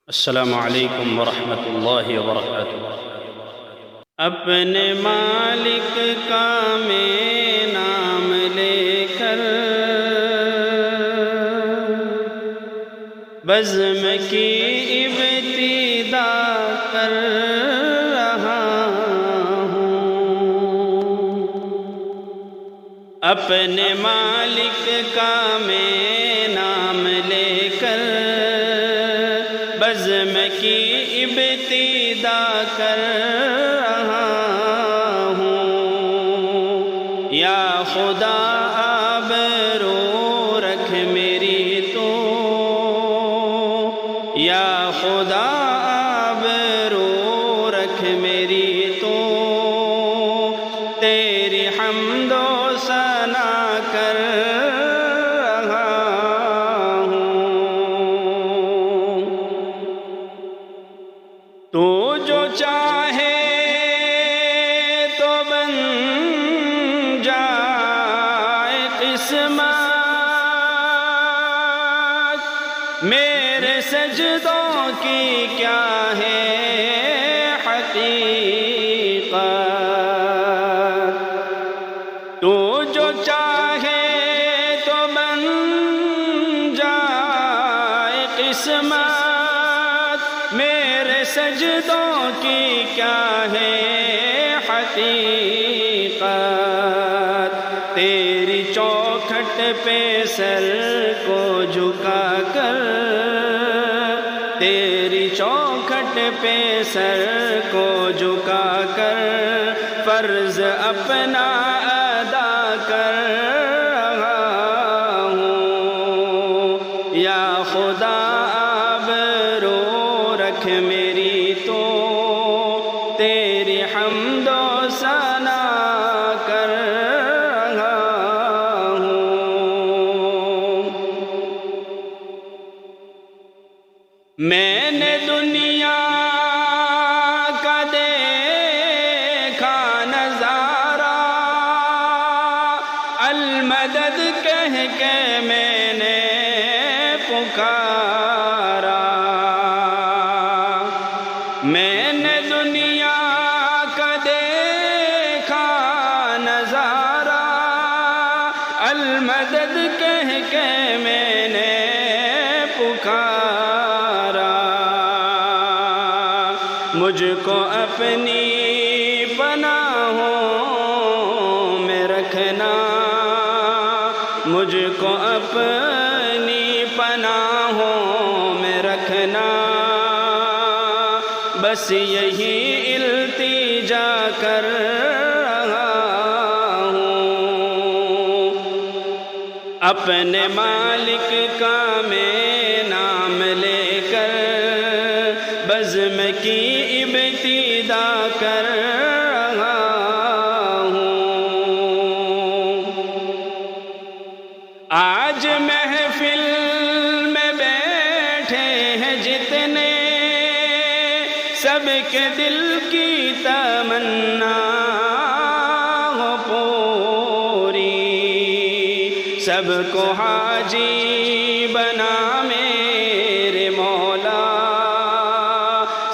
السلام علیکم ورحمۃ اللہ وبرکاتہ۔ اپنے مالک کا میں نام لے کر بزم کی ابتدا کر رہا ہوں۔ اپنے مالک کا میں نام لے کر بزم کی ابتدا کر رہا ہوں۔ یا خدا آبرو رکھ میری تو، یا خدا آبرو رکھ میری تو، تیری حمد و ثنا کر رہا ہوں۔ تو جو چاہے تو بن جائے قسمت، میرے سجدوں کی کیا ہے حقیقت۔ تو جو چاہے تو بن جائے قسمت، میرے سجدوں کی کیا ہے حقیقت۔ تیری چوکھٹ پہ سر کو جھکا کر، تیری چوکھٹ پہ سر کو جھکا کر فرض اپنا ادا کر رہا ہوں۔ یا خدا آبرو رکھ میری تو، تیری حمد و ثنا کر رہا ہوں۔ میں نے دنیا کا دیکھا نظارہ، المدد کہہ کے میں نے پکارا۔ میں نے دنیا کا دیکھا نظارہ، المدد کہہ کے میں نے پکارا۔ مجھ کو اپنی پناہوں میں رکھنا، مجھ کو اپنی پناہوں میں رکھنا، بس یہی التجا کر رہا ہوں۔ اپنے مالک کا میں نام لے کر بزم کی ابتدا کر رہا ہوں۔ آج محفل میں بیٹھے ہیں جتنے، سب کے دل کی تمنا ہو پوری، سب کو حاجی بنا میرے مولا،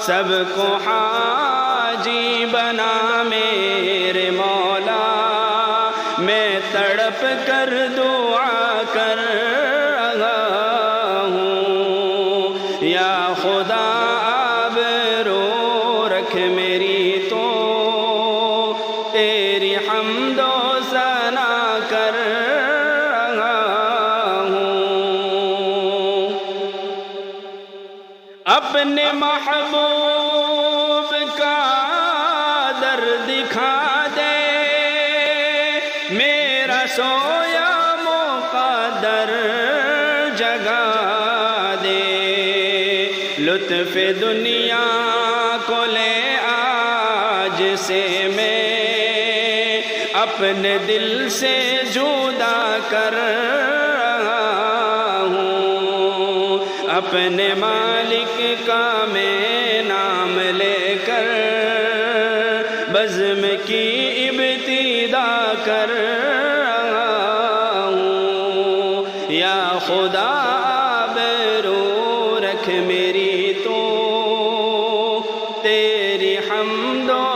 سب کو حاجی بنا میرے مولا۔ میں تڑپ کر دعا کر رہا ہوں۔ یا خدا آبرو رکھ میری تو، تیری حمد و ثنا کر رہا ہوں۔ اپنے محبوب کا در دکھا دے، میرا سویا مقدر جگا دے۔ لطف دنیا کو لے آج سے میں اپنے دل سے جدا کر رہا ہوں۔ اپنے مالک کا میں نام لے کر بزم کی ابتدا کر رہا ہوں۔ یا خدا آبرو رکھ میری تو، حمد و